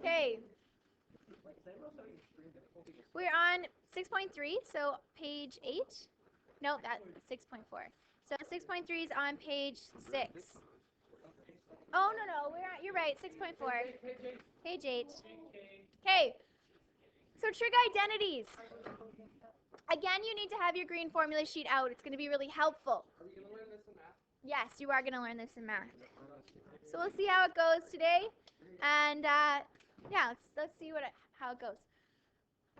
Okay. We're on 6.3, so page 8. No, that's 6.4. So 6.3 is on page 6. Oh, no, you're right, 6.4. Page 8. Okay, so trig identities. Again, you need to have your green formula sheet out. It's going to be really helpful. Are we going to learn this in math? Yes, you are going to learn this in math. So we'll see how it goes today. And yeah, let's see how it goes.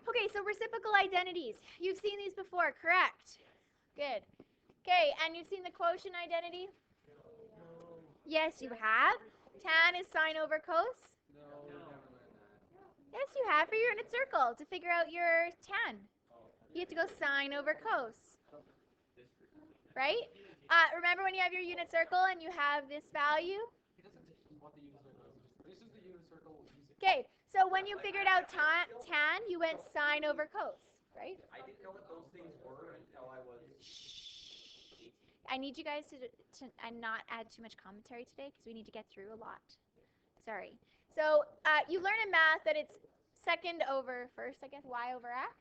Okay, so reciprocal identities. You've seen these before, correct? Good. Okay, and you've seen the quotient identity? No. Yes, you have. Tan is sine over cos? No, we never learned that. Yes, you have for your unit circle to figure out your tan. You have to go sine over cos. Right? Remember when you have your unit circle and you have this value? He doesn't want the unit circle. This is the unit circle. Okay, so when you figured out tan, you went sine over cos, right? I didn't know what those things were until I was... Shh. I need you guys to not add too much commentary today because we need to get through a lot. Sorry. So you learn in math that it's second over first, I guess, y over x,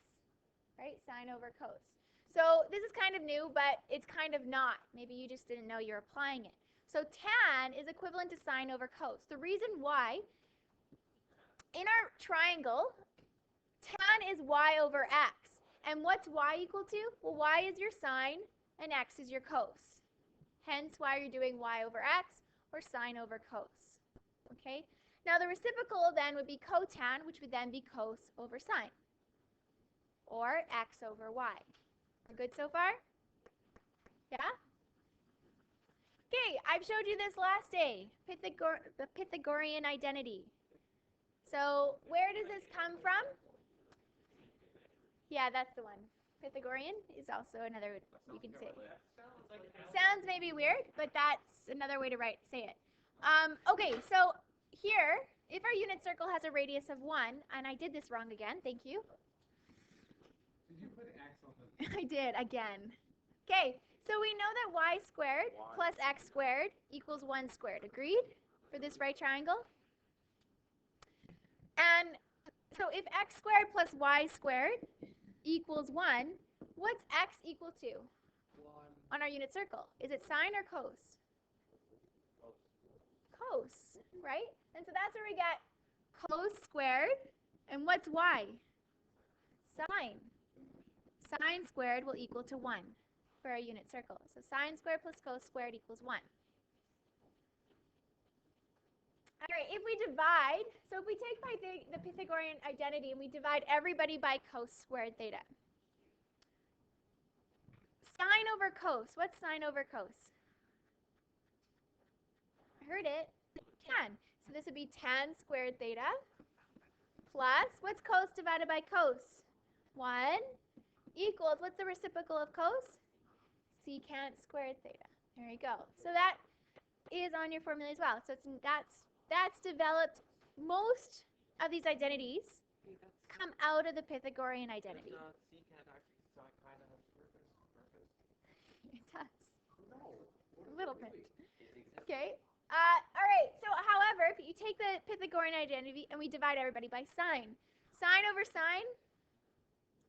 right? Sine over cos. So this is kind of new, but it's kind of not. Maybe you just didn't know you're applying it. So tan is equivalent to sine over cos. The reason why, in our triangle, tan is y over x. And what's y equal to? Well, y is your sine and x is your cos. Hence why you're doing y over x or sine over cos. Okay? Now the reciprocal then would be cotan, which would then be cos over sine. Or x over y. We're good so far? Yeah? Okay, I've showed you this last day, the Pythagorean identity. So where does this come from? Yeah, that's the one. Pythagorean is also another, you can say. Sounds maybe weird, but that's another way to say it. Okay, so here, if our unit circle has a radius of 1, and I did this wrong again, thank you. Did you put x on the... I did, again. Okay, so we know that y squared plus x squared equals 1 squared. Agreed? For this right triangle? And so if x squared plus y squared equals 1, what's x equal to 1. On our unit circle? Is it sine or cos? Cos, right? And so that's where we get cos squared. And what's y? Sine. Sine squared will equal to 1 for our unit circle. So sine squared plus cos squared equals 1. All right, if we divide, so if we take the Pythagorean identity and we divide everybody by cos squared theta. Sine over cos. What's sine over cos? I heard it. Tan. So this would be tan squared theta plus, what's cos divided by cos? 1 equals, what's the reciprocal of cos? Secant squared theta. There you go. So that is on your formula as well. So that's developed. Most of these identities come out of the Pythagorean identity. Secant actually kind of has purpose. It does. No. A little bit. Okay. All right. So, however, if you take the Pythagorean identity and we divide everybody by sine. Sine over sine?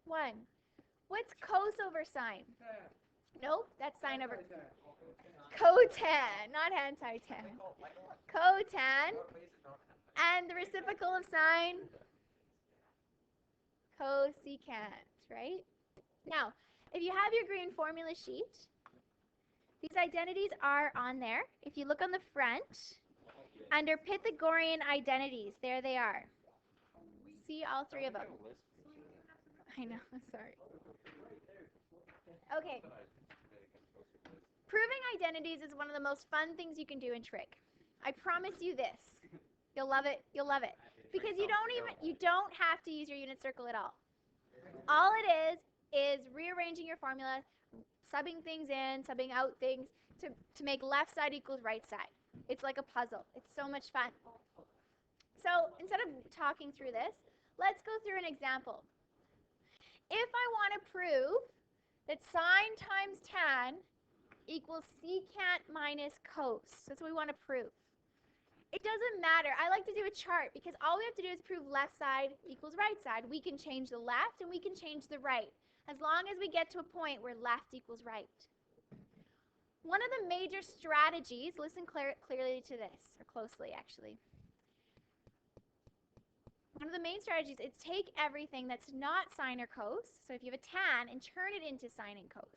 1. What's cos over sine? Nope, that's sine over cotan, not anti-tan. Cotan. And the reciprocal of sine? Cosecant, right? Now, if you have your green formula sheet, these identities are on there. If you look on the front, under Pythagorean identities, there they are. See all 3 of them. I know, sorry. Okay. Proving identities is one of the most fun things you can do in trig. I promise you this. You'll love it. You'll love it. Because you don't have to use your unit circle at all. All it is rearranging your formula, subbing things in, subbing out things to make left side equals right side. It's like a puzzle. It's so much fun. So instead of talking through this, let's go through an example. If I want to prove that sine times tan equals secant minus cos, that's what we want to prove. It doesn't matter. I like to do a chart because all we have to do is prove left side equals right side. We can change the left and we can change the right as long as we get to a point where left equals right. One of the major strategies, listen clearly to this, or closely actually. One of the main strategies is take everything that's not sine or cos, so if you have a tan, and turn it into sine and cos.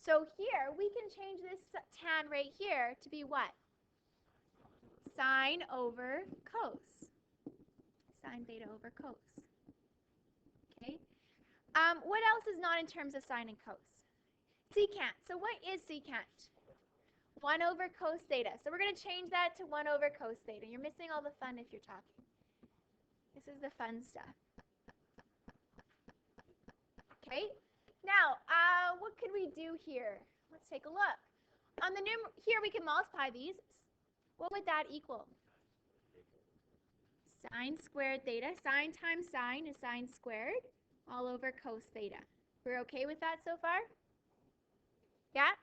So here, we can change this tan right here to be what? Sine over cos. Sine theta over cos. Okay. What else is not in terms of sine and cos? Secant. So what is secant? 1 over cos theta. So we're going to change that to 1 over cos theta. You're missing all the fun if you're talking. This is the fun stuff. Okay. Now, what could we do here? Let's take a look. On the here we can multiply these. What would that equal? Sine squared theta. Sine times sine is sine squared all over cos theta. We're okay with that so far? Yeah?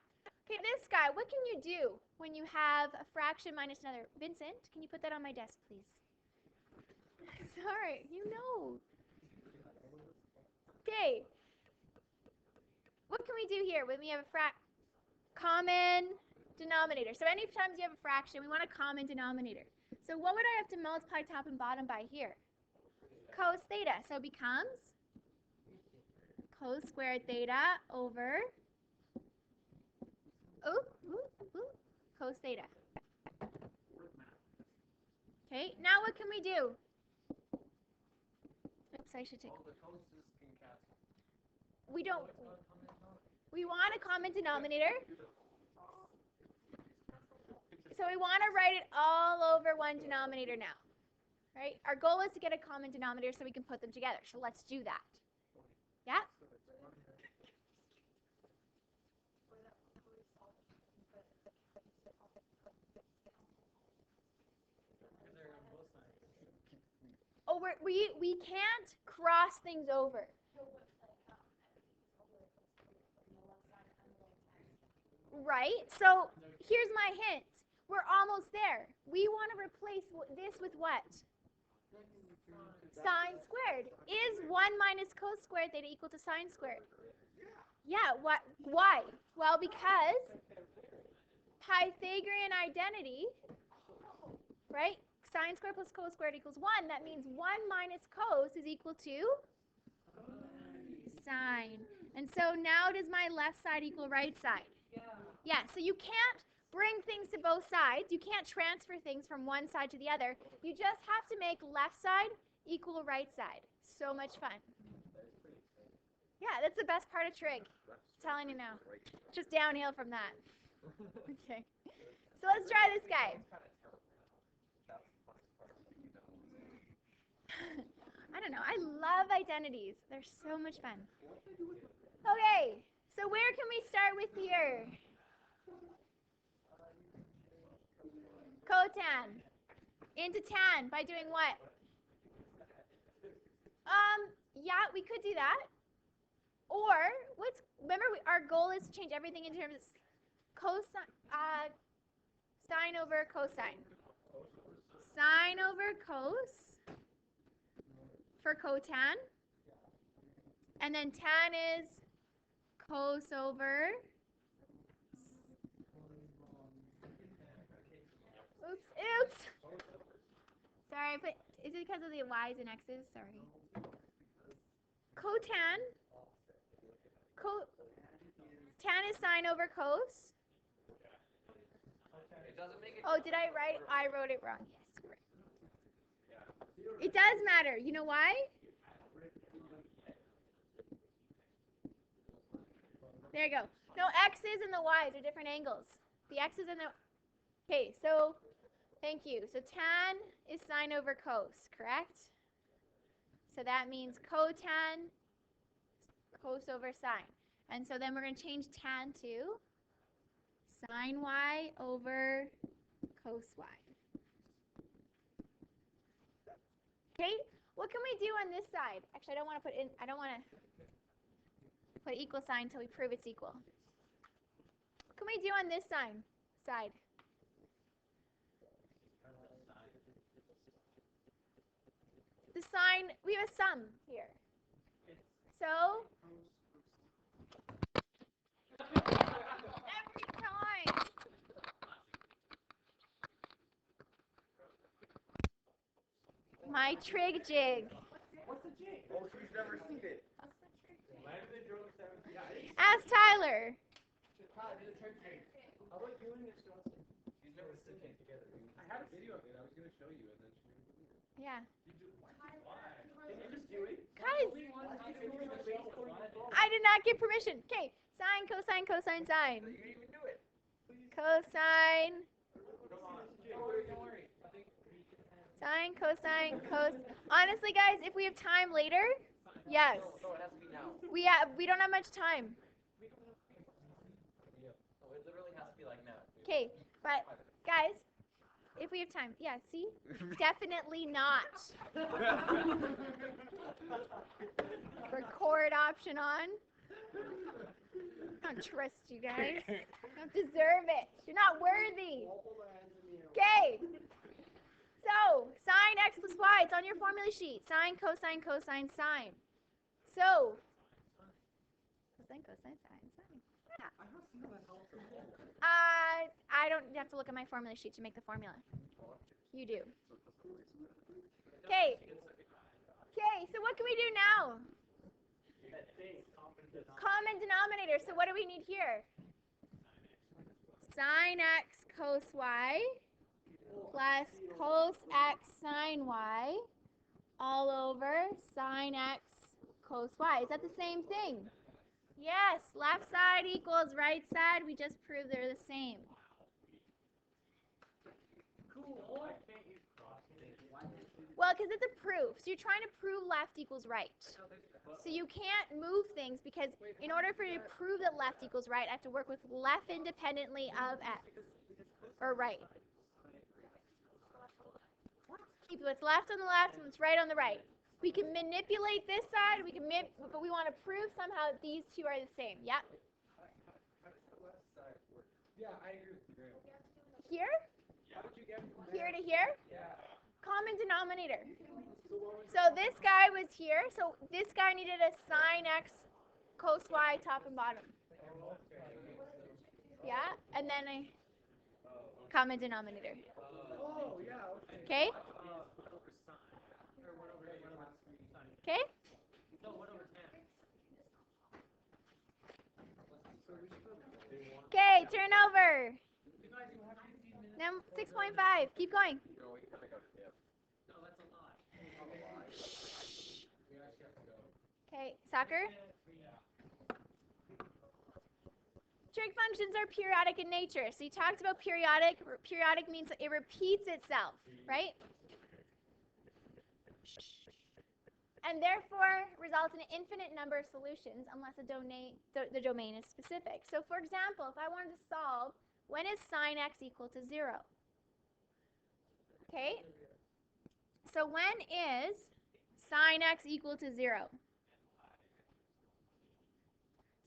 Okay, this guy, what can you do when you have a fraction minus another? Vincent, can you put that on my desk, please? Sorry, you know. Okay. What can we do here when we have a common denominator? So anytime you have a fraction, we want a common denominator. So what would I have to multiply top and bottom by here? Cos theta. So it becomes cos squared theta over cos theta. Okay, now what can we do? Oops, I should take. We don't. We want a common denominator. So we want to write it all over one denominator now. Right? Our goal is to get a common denominator so we can put them together. So let's do that. Yeah? Oh, we can't cross things over. Right? So here's my hint. We're almost there. We want to replace this with what? Sine squared. Is 1 minus cos squared theta equal to sine squared? Yeah, why? Well, because Pythagorean identity, right? Sine squared plus cos squared equals 1. That means 1 minus cos is equal to sine. And so now does my left side equal right side? Yeah, so you can't bring things to both sides. You can't transfer things from one side to the other. You just have to make left side equal right side. So much fun. Yeah, that's the best part of trig. I'm telling you now. Just downhill from that. Okay. So let's try this guy. I don't know. I love identities. They're so much fun. Okay. So where can we start with here? Cotan into tan by doing what? Yeah, we could do that. Or remember our goal is to change everything in terms of cosine, sine over cosine. Sine over cos for cotan. And then tan is cos over. Oops. Sorry, but is it because of the y's and x's? Sorry. Cotan. Tan is sine over cos. Oh, did I write? I wrote it wrong. Yes, right. It does matter. You know why? There you go. No, x's and the y's are different angles. The x's and the... Okay, so thank you. So tan is sine over cos, correct? So that means cotan, cos over sine. And so then we're going to change tan to sine y over cos y. Okay, what can we do on this side? Actually, I don't want to put equal sign until we prove it's equal. What can we do on this side? sine, we have a sum here. So every time. My trig jig. What's the jig? Oh, she's never seen it. Ask Tyler. Tyler, do the trig jig. How about doing this? She's never seen it together. I had a video of it. I was going to show you, and then she didn't believe it. Yeah. Why? Can you just do it? Guys, I did not give permission. Okay, sine, cosine, cosine, sine. You didn't even do it. Cosine, Come on. Don't worry, don't worry. sine, cosine, cos. Honestly, guys, if we have time later, yes. No, it has to be now. We don't have much time. Oh, it literally has to be like now. Okay, but guys, if we have time, yeah. See, definitely not. Record option on. I don't trust you guys. You don't deserve it. You're not worthy. Okay. So, sine x plus y. It's on your formula sheet. Sine, cosine, cosine, sine. So, cosine, cosine, sine, sine. Yeah. I don't have to look at my formula sheet to make the formula. You do. Okay. Okay, so what can we do now? Common denominator. So what do we need here? Sine x cos y plus cos x sine y all over sine x cos y. Is that the same thing? Yes, left side equals right side. We just proved they're the same. Well, because it's a proof. So you're trying to prove left equals right. So you can't move things because in order for you to prove that left equals right, I have to work with left independently of x, or right. Keep what's left on the left and what's right on the right. We can manipulate this side, but we want to prove somehow that these two are the same. Yep. Yeah, I agree with you. Here? How did you get from Here to here? Yeah. Common denominator. So this guy was here. So this guy needed a sine x cos y top and bottom. Yeah? And then a common denominator. Oh, yeah. Okay? Okay? Okay, turn over. Now 6.5. Keep going. Okay, soccer. Trig functions are periodic in nature. So you talked about periodic. Periodic means it repeats itself, right? And therefore results in an infinite number of solutions unless the domain is specific. So for example, if I wanted to solve when is sine x equal to 0? Okay? So when is sine x equal to 0?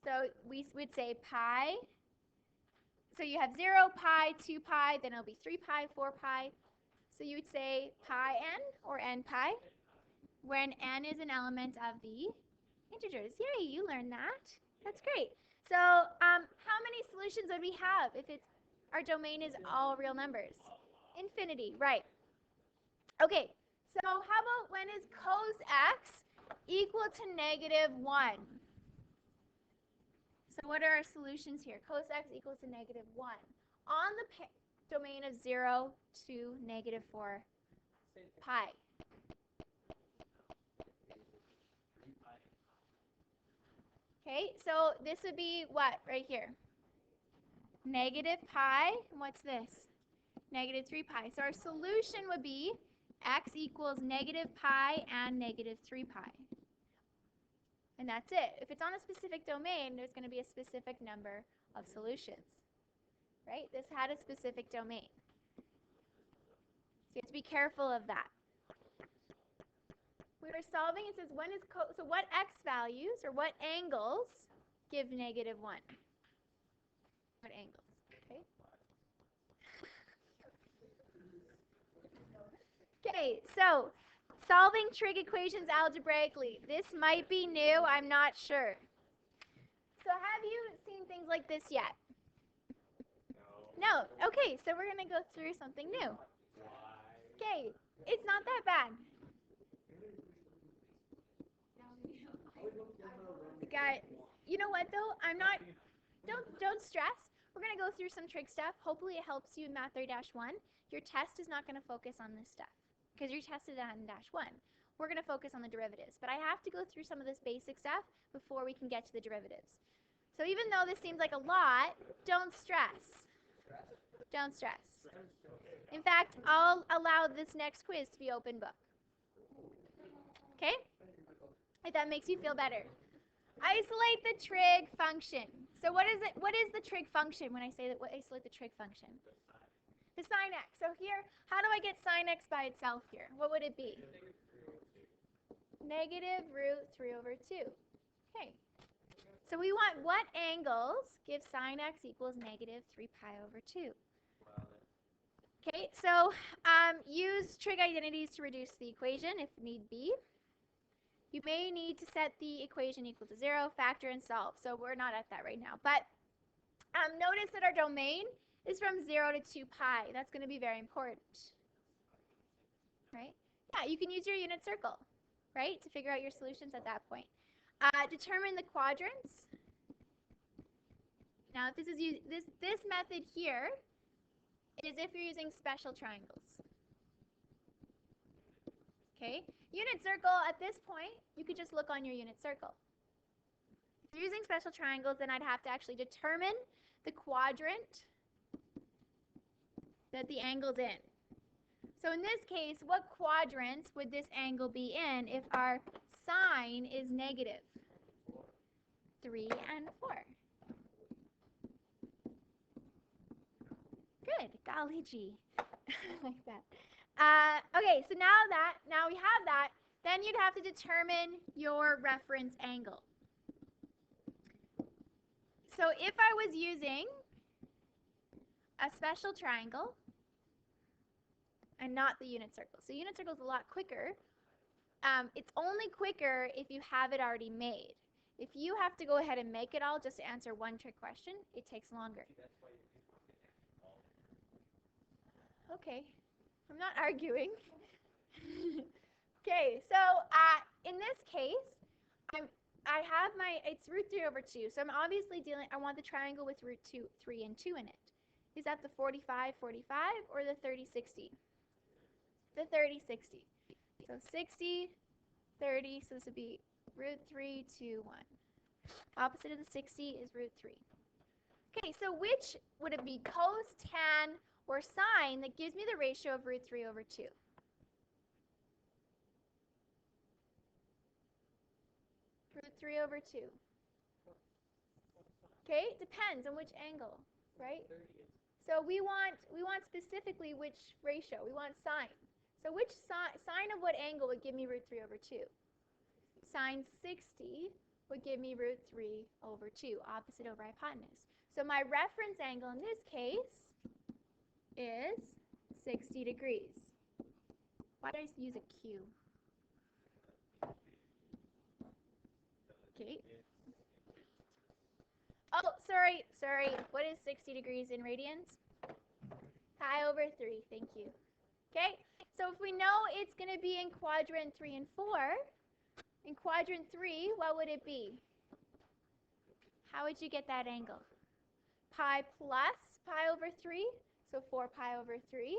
So we would say pi. So you have 0, pi, 2 pi, then it'll be 3 pi, 4 pi. So you would say pi n or n pi, when n is an element of the integers. Yay, you learned that. That's great. So how many solutions would we have if our domain is all real numbers? Infinity, right. Okay, so how about when is cos x equal to -1? So what are our solutions here? Cos x equals to -1 on the domain of 0 to -4 pi. Okay, so this would be what right here? -pi, and what's this? -3 pi. So our solution would be x equals -pi and -3 pi. And that's it. If it's on a specific domain, there's going to be a specific number of solutions. Right? This had a specific domain. So you have to be careful of that. We were solving, it says when is so what x values or what angles give -1? What angles? Okay. Okay, so Solving trig equations algebraically. This might be new, I'm not sure. So have you seen things like this yet? No. Okay, so we're going to go through something new. Okay, it's not that bad. You know what though? Don't stress. We're going to go through some trig stuff. Hopefully it helps you in Math 3-1. Your test is not going to focus on this stuff because you're tested on -1. We're going to focus on the derivatives, but I have to go through some of this basic stuff before we can get to the derivatives. So even though this seems like a lot, don't stress. Don't stress. In fact, I'll allow this next quiz to be open book. Okay? If that makes you feel better. Isolate the trig function. So what is it? What is the trig function when I say that isolate the trig function? The sine x. So here, how do I get sine x by itself here? What would it be? Negative root 3 over 2. Okay. So we want what angles give sine x equals negative 3 pi over 2. Okay, so use trig identities to reduce the equation if need be. You may need to set the equation equal to 0, factor, and solve. So we're not at that right now. But notice that our domain is from 0 to 2 pi. That's going to be very important. Right? Yeah, you can use your unit circle, right, to figure out your solutions at that point. Determine the quadrants. Now, if this is this method here is if you're using special triangles. Okay? Unit circle, at this point, you could just look on your unit circle. If you're using special triangles, then I'd have to actually determine the quadrant that the angle's in. So in this case, what quadrants would this angle be in if our sine is negative? 3 and 4. Good. Golly gee. Like that. Okay, so now we have that, then you'd have to determine your reference angle. So if I was using a special triangle and not the unit circle. So unit circle is a lot quicker. It's only quicker if you have it already made. If you have to go ahead and make it all just to answer one trick question, it takes longer. Okay, I'm not arguing. Okay, so in this case, I have it's root 3 over 2. So I'm obviously I want the triangle with root 3 and 2 in it. Is that the 45, 45, or the 30, 60? The 30, 60. So 60, 30, so this would be root 3, 2, 1. Opposite of the 60 is root 3. Okay, so which would it be, cos, tan, or sine that gives me the ratio of root 3 over 2? Root 3 over 2. Okay, it depends on which angle, right? So we want specifically which ratio. We want sine. So which sine of what angle would give me root 3 over 2? Sine 60 would give me root 3 over 2, opposite over hypotenuse. So my reference angle in this case is 60 degrees. Why did I use a Q? Okay. Oh, sorry. What is 60 degrees in radians? Pi over 3. Thank you. Okay. So if we know it's going to be in quadrant 3 and 4, in quadrant 3, what would it be? How would you get that angle? Pi plus pi over 3, so 4 pi over 3.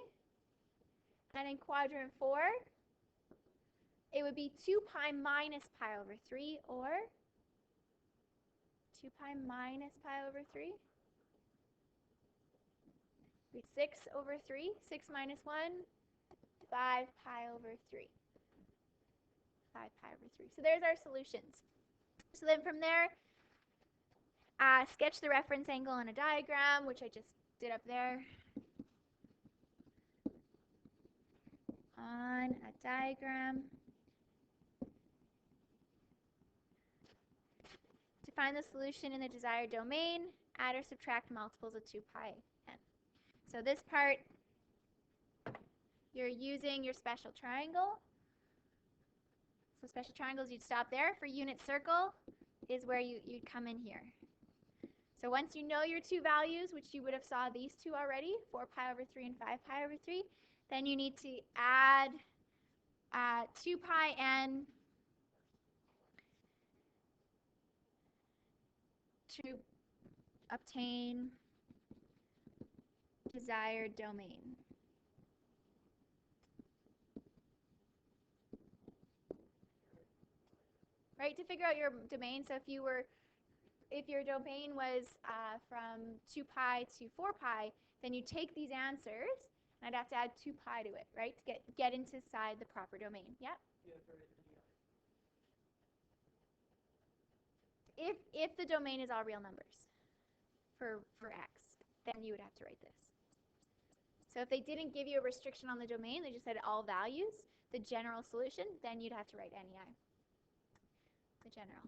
And in quadrant 4, it would be 2 pi minus pi over 3, or 2 pi minus pi over 3. 6 over 3, 6 minus 1, 5 pi over 3. 5 pi over 3. So there's our solutions. So then from there, sketch the reference angle on a diagram, which I just did up there. On a diagram. To find the solution in the desired domain, add or subtract multiples of 2 pi n. So this part, you're using your special triangle. So special triangles, you'd stop there. For unit circle is where you'd come in here. So once you know your two values, which you would have saw these two already, 4 pi over 3 and 5 pi over 3, then you need to add 2 pi n to obtain desired domain. Right, to figure out your domain, so if your domain was from 2 pi to 4 pi, then you take these answers, and I'd have to add 2 pi to it, right, to get inside the proper domain. Yep? If the domain is all real numbers for x, then you would have to write this. So if they didn't give you a restriction on the domain, they just said all values, the general solution, then you'd have to write NEI. The general.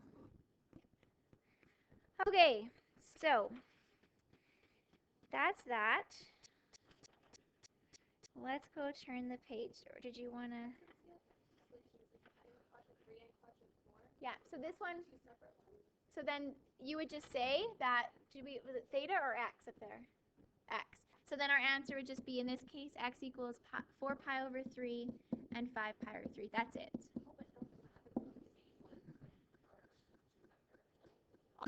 Okay, so that's that. Let's go turn the page. Or did you want to? Yeah, so this one, so then you would just say that, was it theta or x up there? X. So then our answer would just be, in this case, x equals 4 pi over 3 and 5 pi over 3. That's it.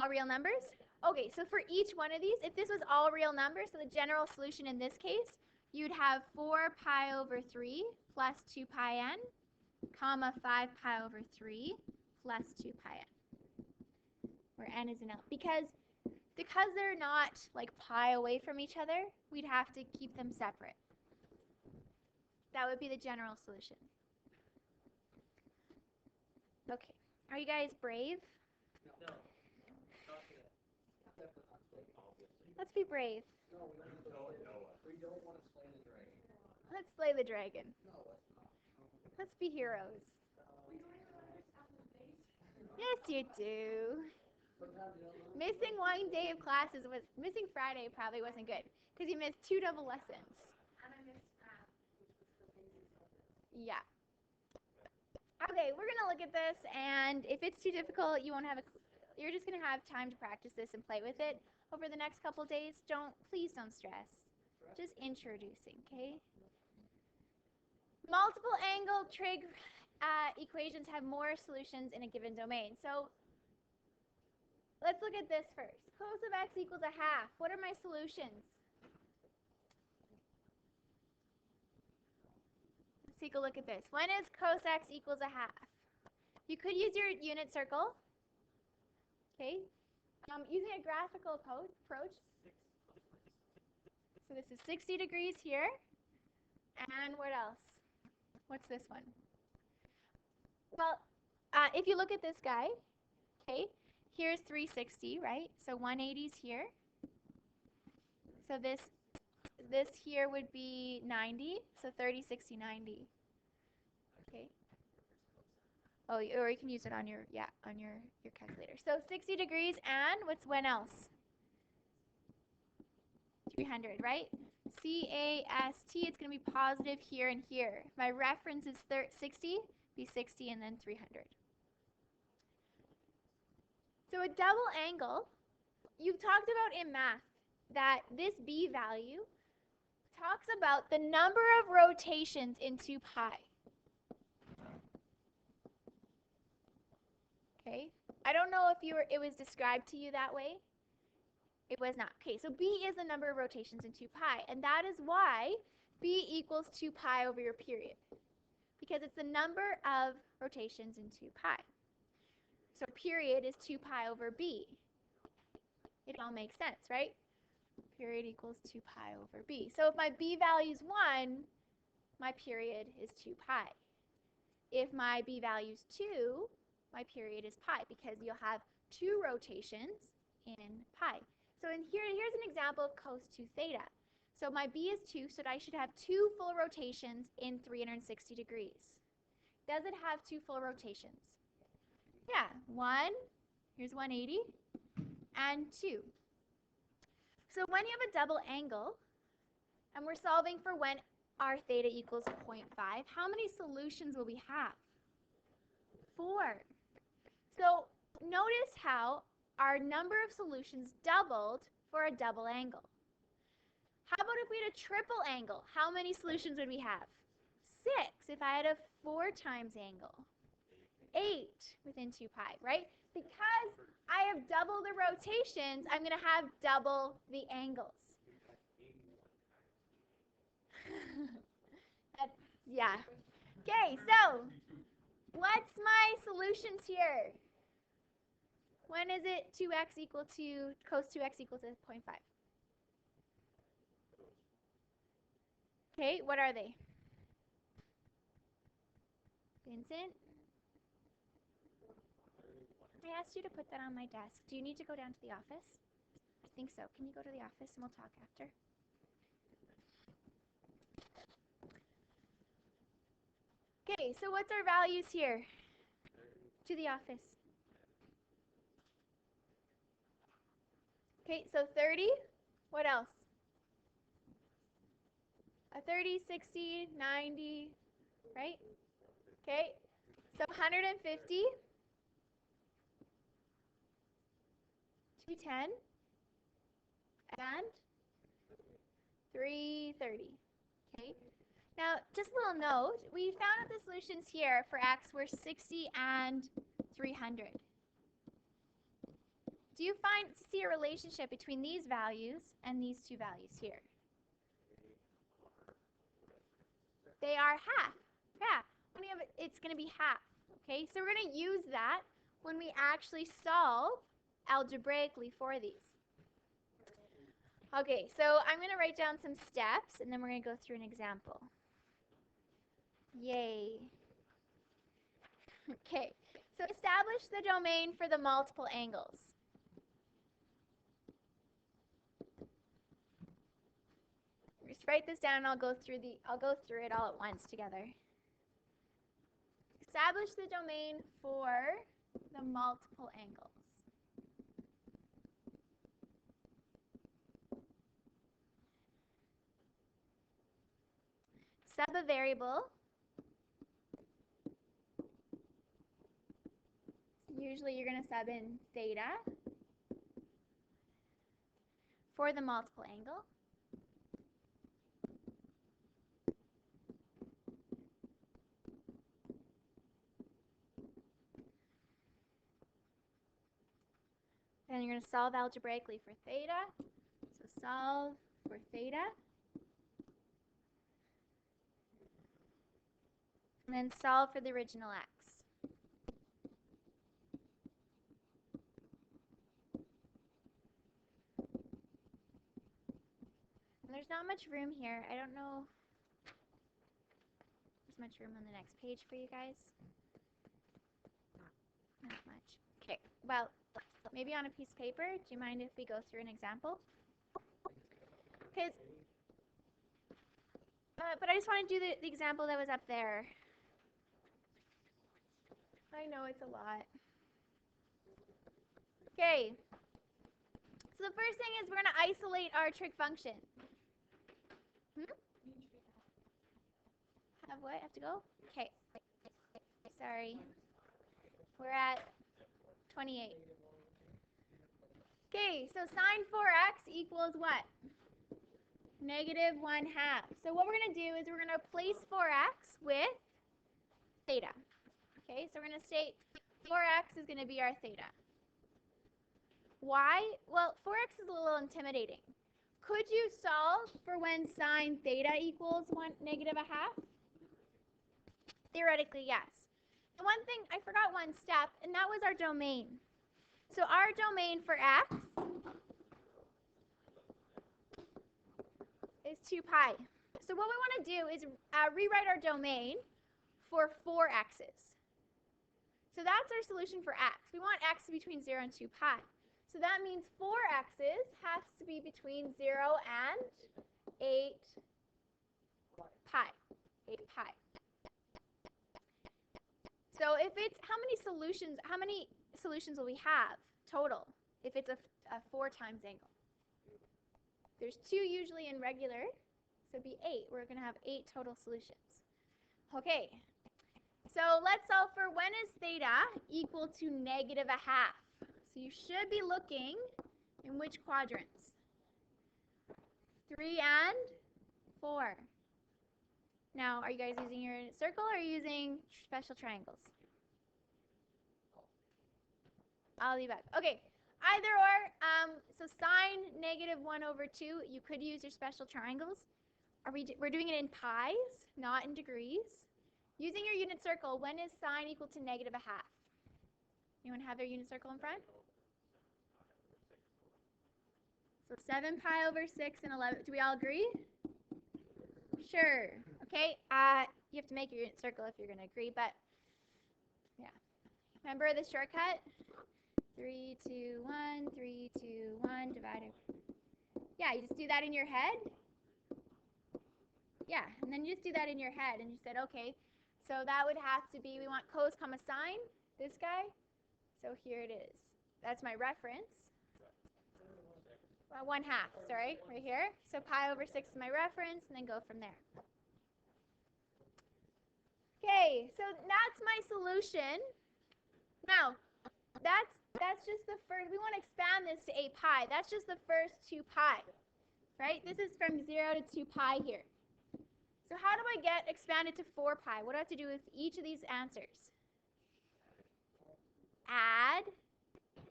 All real numbers? Okay, so for each one of these, if this was all real numbers, so the general solution in this case, you'd have 4 pi over 3 plus 2 pi n, comma 5 pi over 3 plus 2 pi n, where n is an L. Because they're not like pi away from each other, we'd have to keep them separate. That would be the general solution. Okay, are you guys brave? No. Let's be brave. No, we don't want to slay the dragon. Let's slay the dragon. No, let's not. Let's be heroes. Yes, you do. Missing one day of classes missing Friday probably wasn't good because you missed 2 double lessons. And I missed math. Yeah. Okay, we're gonna look at this, and if it's too difficult, you're just gonna have time to practice this and play with it over the next couple days. Please don't stress. Just introducing, okay? Multiple angle trig equations have more solutions in a given domain. So let's look at this first. Cos of x equals a half. What are my solutions? Let's take a look at this. When is cos x equals a half? You could use your unit circle. Okay. Using a graphical approach. So this is 60 degrees here. And what else? What's this one? Well, if you look at this guy, okay, here's 360, right? So 180 is here. So this here would be 90. So 30, 60, 90. Okay. Oh, or you can use it on your calculator. So 60 degrees, and when else? 300, right? CAST, it's going to be positive here and here. My reference is 60, be 60 and then 300. So a double angle, you've talked about in math that this B value talks about the number of rotations in 2 pi. Okay, I don't know if it was described to you that way. It was not. Okay, so B is the number of rotations in 2 pi, and that is why B equals 2 pi over your period, because it's the number of rotations in 2 pi. So period is 2 pi over B. It all makes sense, right? Period equals 2 pi over B. So if my B value is 1, my period is 2 pi. If my B value is 2, my period is pi, because you'll have 2 rotations in pi. So here's an example of cos 2 theta. So my B is 2, so I should have 2 full rotations in 360 degrees. Does it have 2 full rotations? Yeah, 1, here's 180, and 2. So when you have a double angle, and we're solving for when r theta equals 0.5, how many solutions will we have? 4. So notice how our number of solutions doubled for a double angle. How about if we had a triple angle? How many solutions would we have? 6 if I had a 4 times angle. 8 within 2 pi, right? Because I have double the rotations, I'm going to have double the angles. Yeah. Okay, so what's my solutions here? When is it 2x equal to cos 2x equal to 0.5? Okay, what are they? Vincent? I asked you to put that on my desk. Do you need to go down to the office? I think so. Can you go to the office and we'll talk after? Okay, so what's our values here? To the office. Okay, so 30. What else? A 30, 60, 90, right? Okay, so 150, 210, and 330. Okay. Now, just a little note, we found that the solutions here for x were 60 and 300. Do you see a relationship between these values and these two values here? They are half. Yeah, it's going to be half. Okay, so we're going to use that when we actually solve algebraically for these. Okay, so I'm going to write down some steps, and then we're going to go through an example. Yay. Okay, so establish the domain for the multiple angles. Just write this down and I'll go through it all at once together. Establish the domain for the multiple angles. Sub a variable. Usually you're going to sub in theta for the multiple angle. Then you're going to solve algebraically for theta. So solve for theta. And then solve for the original x. And there's not much room here. I don't know if there's much room on the next page for you guys. Not much. Okay, well, maybe on a piece of paper. Do you mind if we go through an example? Because, but I just want to do the example that was up there. I know it's a lot. Okay. So the first thing is we're going to isolate our trig function. Have what? Have to go? Okay. Sorry. We're at 28. Okay, so sine 4x equals what? Negative 1/2. So what we're going to do is we're going to replace 4x with theta. Okay, so we're going to state 4x is going to be our theta. Why? Well, 4x is a little intimidating. Could you solve for when sine theta equals negative 1/2? Theoretically, yes. The one thing, I forgot one step, and that was our domain. So our domain for x is 2 pi. So what we want to do is rewrite our domain for 4 x's. So that's our solution for x. We want x to be between 0 and 2 pi. So that means 4 x's has to be between 0 and 8 pi. 8 pi. So if it's, how many solutions will we have total if it's a 4 times angle? There's 2 usually in regular, so it'd be 8. We're going to have 8 total solutions. Okay, so let's solve for when is theta theta equal to negative a half. So you should be looking in which quadrants? 3 and 4. Now, are you guys using your circle or are you using special triangles? All the above. Okay, either or. So sine negative 1 over 2, you could use your special triangles. We're doing it in pies, not in degrees. Using your unit circle, when is sine equal to negative a half? Anyone have their unit circle in front? So 7 pi over 6 and 11. Do we all agree? Sure. Okay. You have to make your unit circle if you're going to agree, but yeah. Remember the shortcut? 3, 2, 1, 3, 2, 1, divided. Yeah, you just do that in your head. Yeah, and then you just do that in your head, and you said, okay, so that would have to be, we want cos comma sine, this guy. So here it is. That's my reference. 1/2, sorry, right here. So pi over 6 is my reference, and then go from there. Okay, so that's my solution. Now, that's just the first, we want to expand this to 8 pi. That's just the first 2 pi, right? This is from 0 to 2 pi here. So how do I get expanded to 4 pi? What do I have to do with each of these answers? Add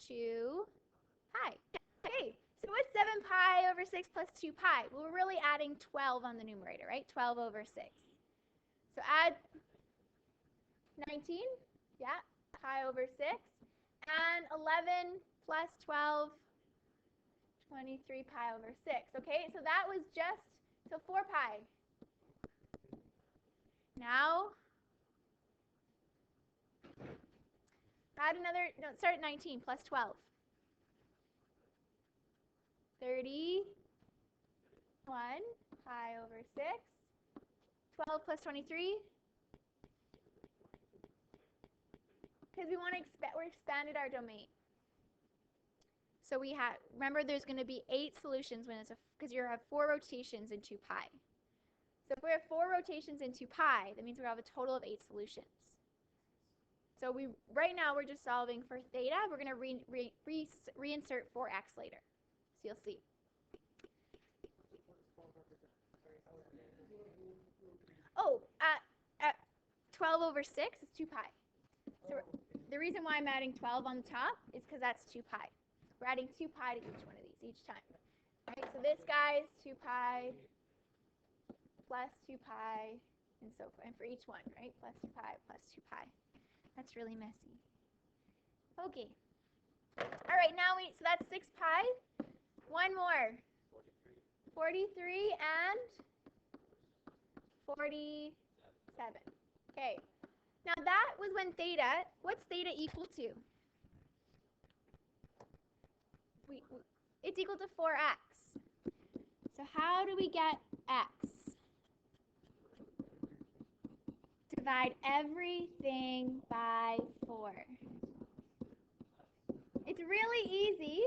2 pi. Okay, so what's 7 pi over 6 plus 2 pi? Well, we're really adding 12 on the numerator, right? 12 over 6. So add 19, yeah, pi over 6. And 11 plus 12, 23 pi over 6. Okay, so that was just, so 4 pi. Now, add another, no, start at 19 plus 12. 31 pi over 6. 12 plus 23. Because we want to we're expanded our domain. So we have, remember there's going to be 8 solutions when it's because you have 4 rotations in 2 pi. So if we have 4 rotations in 2 pi, that means we have a total of 8 solutions. So right now we're just solving for theta. We're going to reinsert 4x later. So you'll see. Oh, at 12 over 6 is 2 pi. So the reason why I'm adding 12 on the top is because that's 2 pi. We're adding 2 pi to each one of these each time. Right, so this guy's 2 pi plus 2 pi and so forth. And for each one, right? Plus 2 pi plus 2 pi. That's really messy. Okay. All right, now so that's 6 pi. One more. 43 and 47. Okay. Now that was when theta, what's theta equal to? It's equal to 4x. So how do we get x? Divide everything by 4. It's really easy.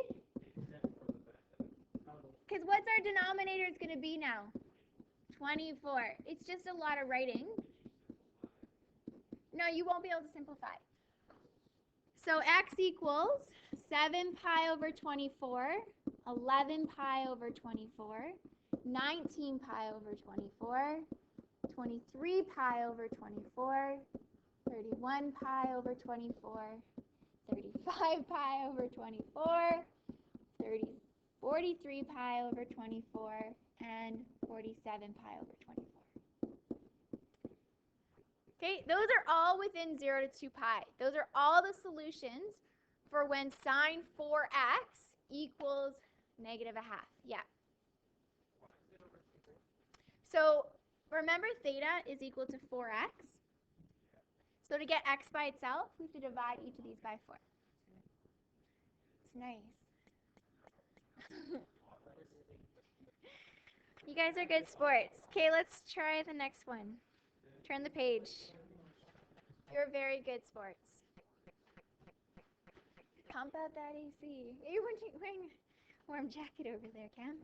Because what's our denominator is going to be now? 24. It's just a lot of writing. No, you won't be able to simplify. So x equals 7 pi over 24, 11 pi over 24, 19 pi over 24, 23 pi over 24, 31 pi over 24, 35 pi over 24, 43 pi over 24, and 47 pi over 24. Okay, those are all within 0 to 2 pi. Those are all the solutions for when sine 4x equals negative a half. Yeah. So remember theta is equal to 4x. So to get x by itself, we have to divide each of these by 4. It's nice. You guys are good sports. Okay, let's try the next one. Turn the page. You're very good sports. Pump up that AC. You're wearing a warm jacket over there, Cam.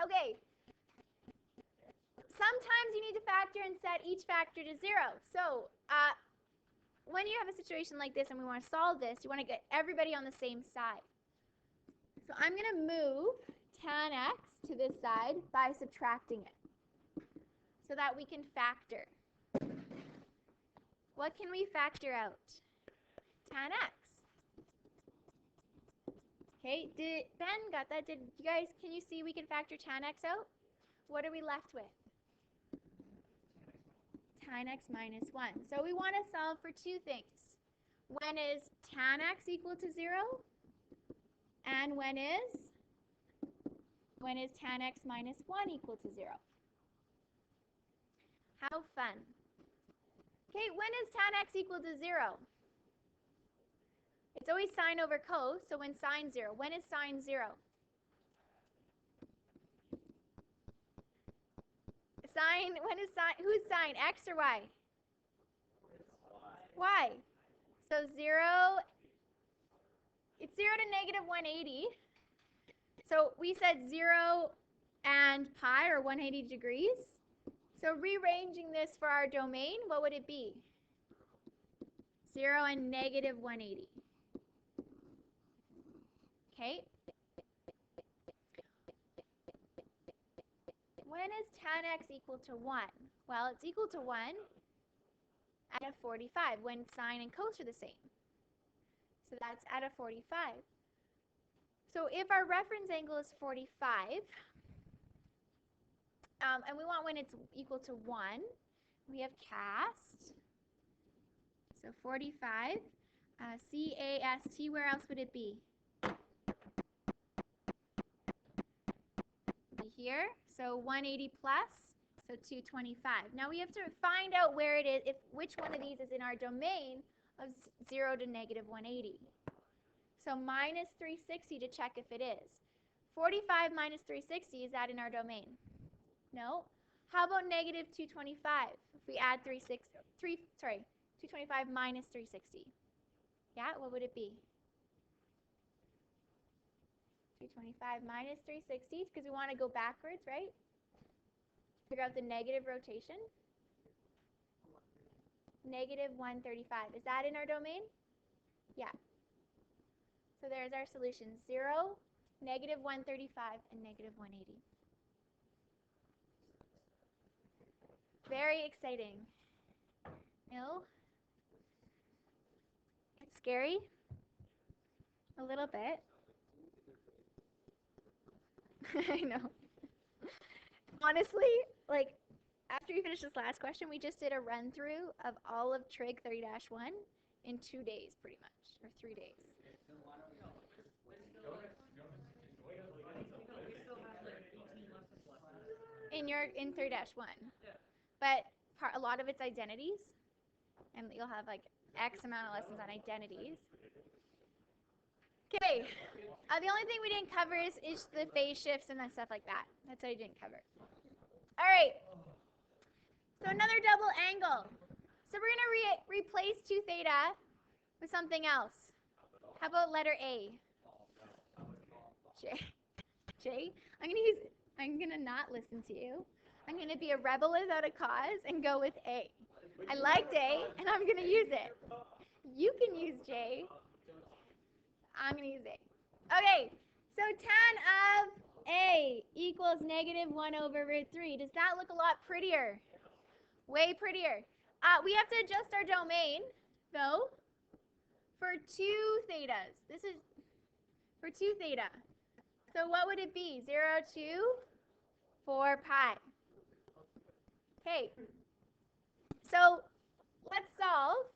Okay. Sometimes you need to factor and set each factor to 0. So when when you have a situation like this and we want to solve this, you want to get everybody on the same side. So I'm going to move tan x to this side by subtracting it so that we can factor. What can we factor out? Tan x. Okay, Ben got that? Did you guys, can you see we can factor tan x out? What are we left with? Tan x minus 1. So we want to solve for two things. When is tan x equal to 0? And when is tan x minus 1 equal to 0? How fun. Okay, when is tan x equal to 0? It's always sine over cos, so when sine 0. When is sine 0? Sine, when is sine, who's sine, x or y? Y. So 0, it's 0 to negative 180. So we said 0 and pi, or 180 degrees. So rearranging this for our domain, what would it be? 0 and negative 180. Okay. When is tan x equal to 1? Well, it's equal to 1 at a 45 when sine and cos are the same. So that's at a 45. So if our reference angle is 45, and we want when it's equal to 1, we have cast. So 45, C-A-S-T, where else would it be? Here, so 180 plus, so 225. Now we have to find out where it is, which one of these is in our domain of 0 to negative 180. So minus 360 to check if it is. 45 minus 360, is that in our domain? No. How about negative 225? If we add 225 minus 360. Yeah, what would it be? 225 minus 360, because we want to go backwards, right? Figure out the negative rotation. Negative 135. Is that in our domain? Yeah. So there's our solutions. 0, negative 135, and negative 180. Very exciting. No? It's scary? A little bit. I know. Honestly, like, after we finished this last question, we just did a run-through of all of Trig 30-1 in 2 days, pretty much, or 3 days. In 3-1. But a lot of it's identities, and you'll have like X amount of lessons on identities. Okay, the only thing we didn't cover is the phase shifts and that stuff like that. That's what I didn't cover. All right, so another double angle. So we're going to replace 2 theta with something else. How about letter A? J? I'm going to not listen to you. I'm going to be a rebel without a cause and go with A. I liked A, and I'm going to use it. You can use J. I'm going to use A. Okay, so tan of A equals negative 1 over root 3. Does that look a lot prettier? Way prettier. We have to adjust our domain, though, for 2 thetas. This is for 2 theta. So what would it be? 0 to 4 pi. Okay, so let's solve.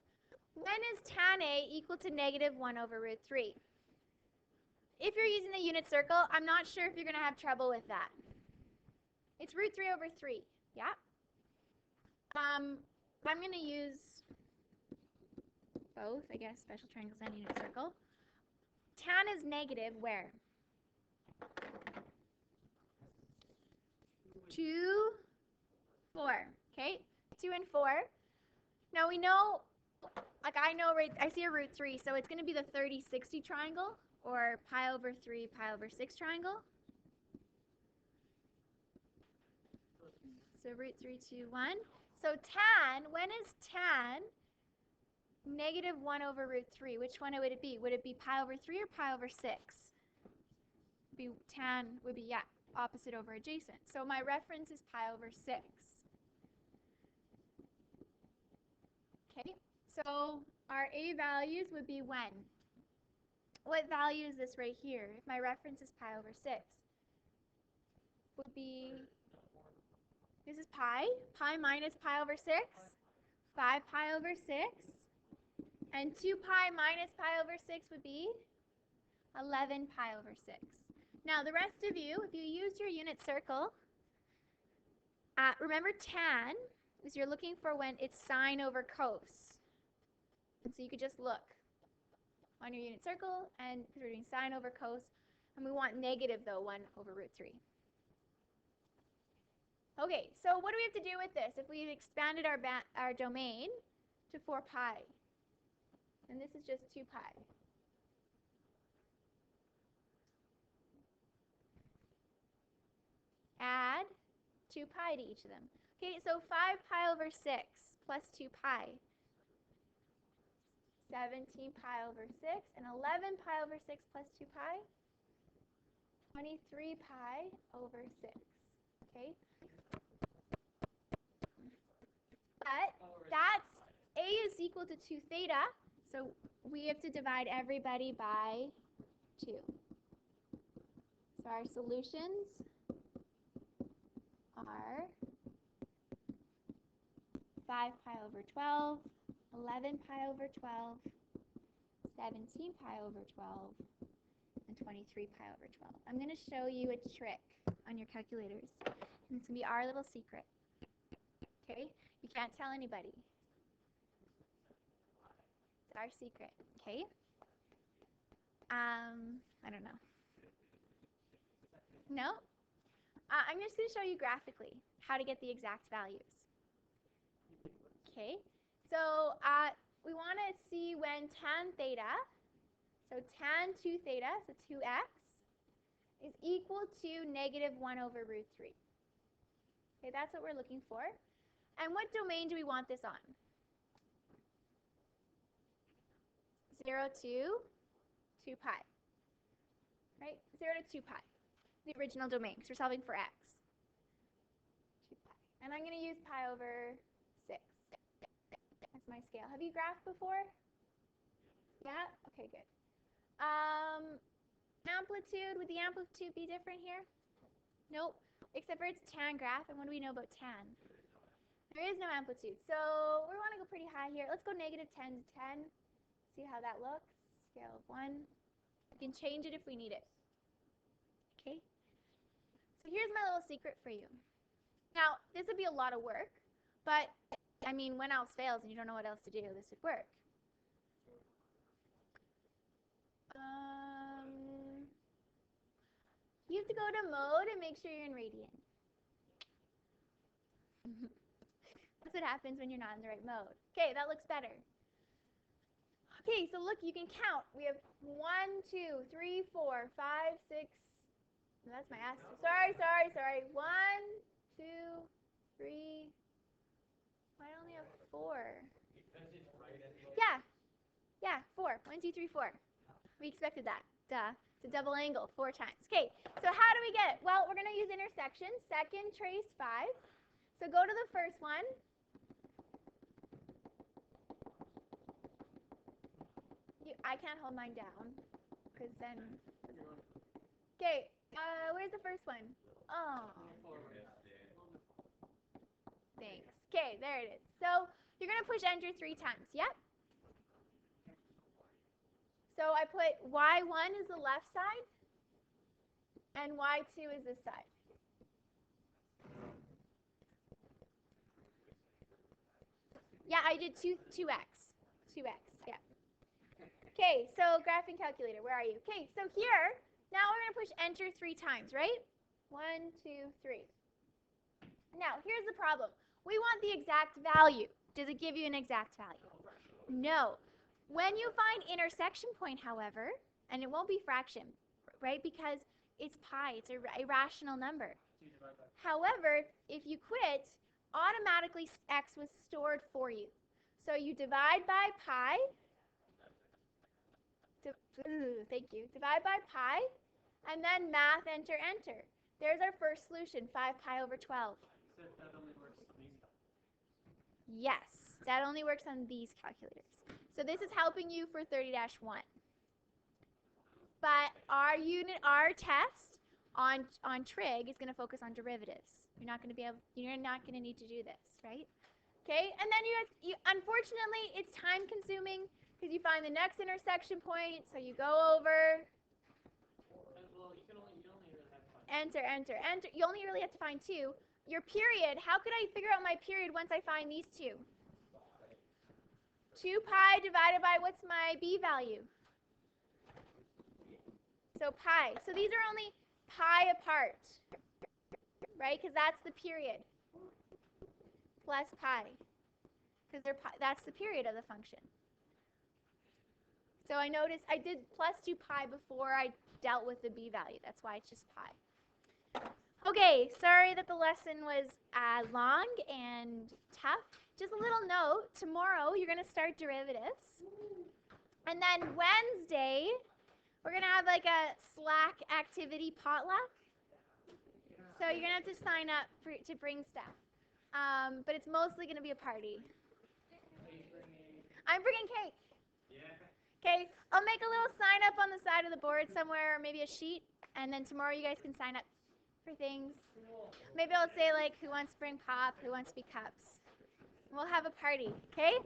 When is tan A equal to negative 1 over root 3? If you're using the unit circle, I'm not sure if you're going to have trouble with that. It's root 3 over 3, yeah? I'm going to use both, I guess, special triangles and unit circle. Tan is negative where? 2, 4, okay? 2 and 4. Now we know, like I see a root 3, so it's going to be the 30-60 triangle, or pi over 3, pi over 6 triangle. So root 3, 2, 1. So tan, when is tan negative 1 over root 3. Which one would it be? Would it be pi over 3 or pi over 6? Be tan would be, yeah, opposite over adjacent. So my reference is pi over 6. Okay, so our A values would be when? What value is this right here? If my reference is pi over 6, would be, this is pi minus pi over 6, 5 pi over 6, and 2 pi minus pi over 6 would be 11 pi over 6. Now, the rest of you, if you use your unit circle, remember tan is you're looking for when it's sine over cos. And so you could just look on your unit circle, and because we're doing sine over cos, and we want negative, though, 1 over root 3. Okay, so what do we have to do with this? If we expanded our domain to 4 pi, and this is just 2 pi. Add 2 pi to each of them. Okay, so 5 pi over 6 plus 2 pi. 17 pi over 6, and 11 pi over 6 plus 2 pi. 23 pi over 6. Okay? But that's A is equal to 2 theta, so we have to divide everybody by 2. So our solutions are 5 pi over 12, 11 pi over 12, 17 pi over 12, and 23 pi over 12. I'm going to show you a trick on your calculators. And it's going to be our little secret. Okay? You can't tell anybody. It's our secret. Okay? I don't know. No? I'm just going to show you graphically how to get the exact values. Okay? So we want to see when tan theta, so tan 2 theta, so 2x, is equal to negative 1 over root 3. Okay, that's what we're looking for. And what domain do we want this on? 0 to 2 pi. Right? 0 to 2 pi, the original domain, because we're solving for x. 2 pi. And I'm going to use pi over 6 as my scale. Have you graphed before? Yeah? Okay, good. Amplitude, would the amplitude be different here? Nope, except for it's tan graph, and what do we know about tan? There is no amplitude, so we want to go pretty high here. Let's go negative 10 to 10, see how that looks. Scale of 1. We can change it if we need it. Okay, so here's my little secret for you. Now, this would be a lot of work, but, I mean, when else fails and you don't know what else to do, this would work. You have to go to mode and make sure you're in radian. That's what happens when you're not in the right mode. Okay, that looks better. Okay, so look, you can count. We have 1, 2, 3, 4, 5, 6. That's my ass. Sorry. 1, 2, 3. Why do I only have 4? Yeah, 4. 1, 2, 3, 4. We expected that. Duh. It's a double angle 4 times. Okay, so how do we get it? Well, we're going to use intersection. Second trace 5. So go to the first one. I can't hold mine down, because then... Okay, where's the first one? Oh. Thanks. Okay, there it is. So you're going to push enter 3 times, yep? So I put y1 is the left side, and y2 is this side. Yeah, I did 2x. 2x, yeah. Okay, so graphing calculator, where are you? Okay, so here, now we're going to push enter 3 times, right? 1, 2, 3. Now, here's the problem. We want the exact value. Does it give you an exact value? No. When you find intersection point, however, and it won't be fraction, right? Because it's pi, it's a rational number. However, if you quit, automatically x was stored for you. So you divide by pi. Thank you. Divide by pi, and then math, enter, enter. There's our first solution, 5 pi over 12. That only works on these. Yes, that only works on these calculators. So this is helping you for 30-1. But our test on trig is going to focus on derivatives. You're not going to need to do this, right? Okay, and then you unfortunately it's time consuming because you find the next intersection point, so you go over. Well, you only really have to find. Enter, enter, enter. You only really have to find 2. Your period, how could I figure out my period once I find these 2? 2 pi divided by, what's my b value? So pi. So these are only pi apart, right? Because that's the period. Plus pi. Because that's the period of the function. So I noticed I did plus 2 pi before I dealt with the b value. That's why it's just pi. Okay, sorry that the lesson was long and tough. Just a little note, tomorrow you're going to start derivatives. And then Wednesday, we're going to have like a Slack activity potluck. So you're going to have to sign up to bring stuff. But it's mostly going to be a party. I'm bringing cake. Okay, I'll make a little sign up on the side of the board somewhere, or maybe a sheet, and then tomorrow you guys can sign up for things. Maybe I'll say like, who wants to bring pop, who wants to be cups. We'll have a party, okay?